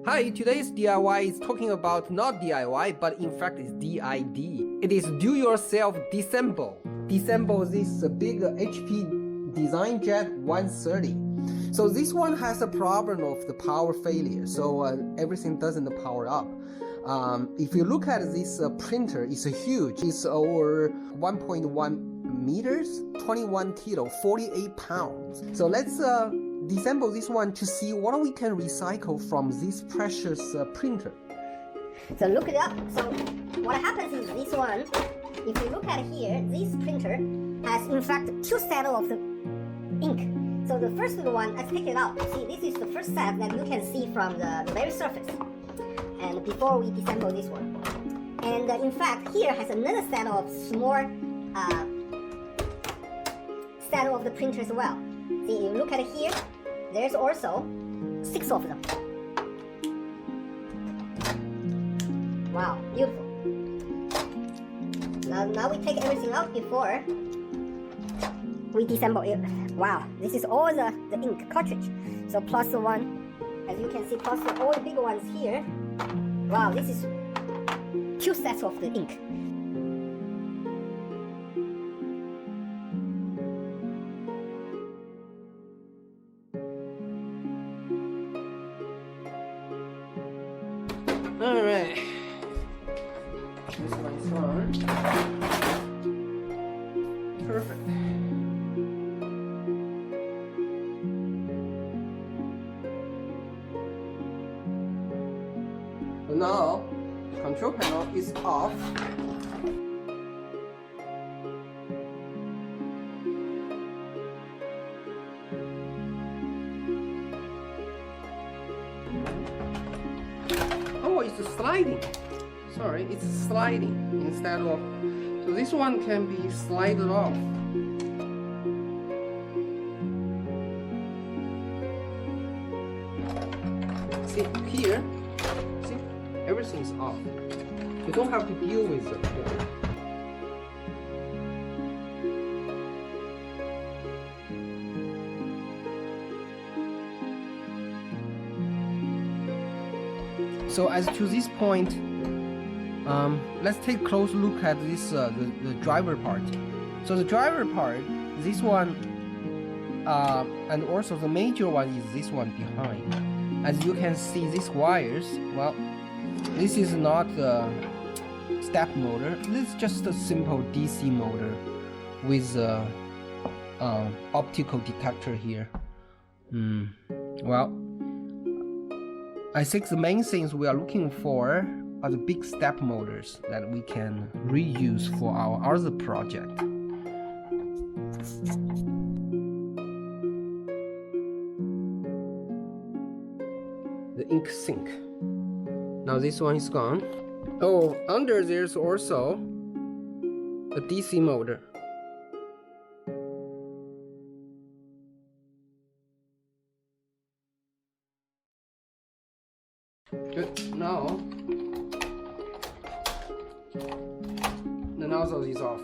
Hi, today's DIY is talking about not DIY, but in fact it's DID. It is do yourself disassemble. Disassemble this big HP Design Jet 130. So this one has a problem of the power failure, so everything doesn't power up. If you look at this printer, it's huge. It's over 1.1 meters, 21 kilo, 48 pounds. So let's disassemble this one to see what we can recycle from this precious printer. So look it up. So what happens is this one, if you look at here, this printer has in fact two sets of the ink. So the first one, let's take it out. See, this is the first set that you can see from the very surface. And before we disassemble this one. And in fact, here has another set of small set of the printer as well. See, you look at it here, there's also 6 of them. Wow, beautiful. Now we take everything out before we disassemble it. Wow, this is all the ink cartridge. So plus the one, as you can see, plus all the big ones here. Wow, this is 2 sets of the ink. Alright, this one's on. Perfect. So now, control panel is off. Oh, it's sliding. Sorry, it's sliding instead of. So this one can be slided off. See here. See, everything's off. You don't have to deal with it. So as to this point, let's take a close look at this the driver part. So the driver part, this one, and also the major one is this one behind. As you can see, these wires, well, this is not a step motor. This is just a simple DC motor with optical detector here. Well, I think the main things we are looking for are the big step motors that we can reuse for our other project. The ink sink. Now this one is gone. Oh, under there's also a DC motor. Good. Now the nozzle is off.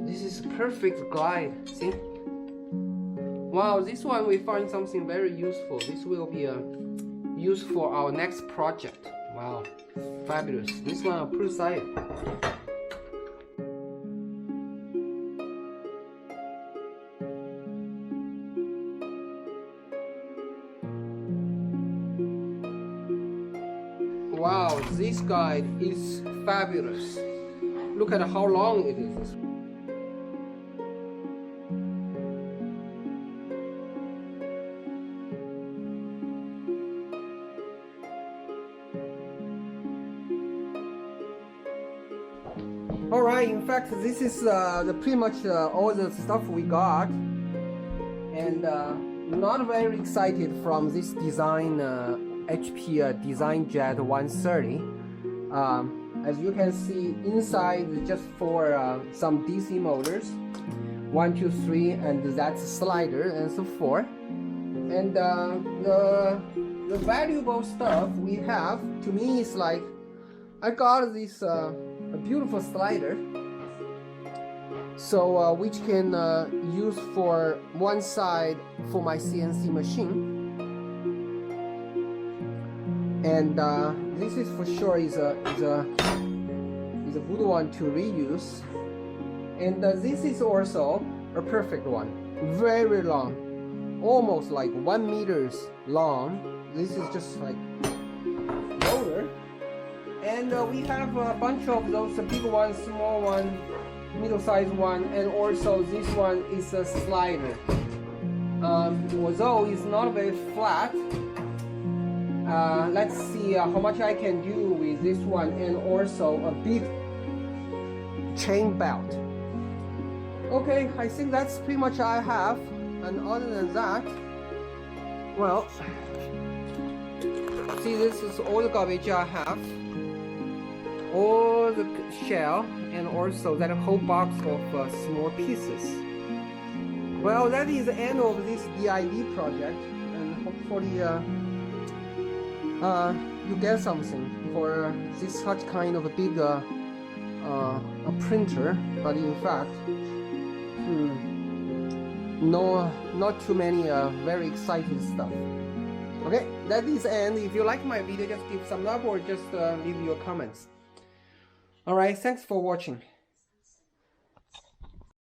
This is perfect glide. See? Wow, this one we find something very useful. This will be used for our next project. Wow, fabulous. This one I'll put aside. Wow, this guide is fabulous. Look at how long it is. Alright, in fact, this is pretty much all the stuff we got. And not very excited from this design HP Design Jet 130. As you can see, inside just for some DC motors, 1, 2, 3, and that's slider and so forth. And the valuable stuff we have, to me, is like I got this a beautiful slider so which can use for one side for my CNC machine. And this is for sure is a good one to reuse. And this is also a perfect one, very long, almost like 1 meters long. This is just like roller. And we have a bunch of those big ones, small one, middle-sized one, and also this one is a slider. Although it's not very flat, let's see how much I can do with this one, and also a big chain belt. Okay, I think that's pretty much I have. And other than that, well, see, this is all the garbage I have, all the shell, and also that whole box of small pieces. Well, that is the end of this DID project, and hopefully you get something for this such kind of a big a printer. But in fact, no, not too many very exciting stuff. Okay, that is the end. If you like my video, just give thumbs up or just leave your comments. Alright, thanks for watching.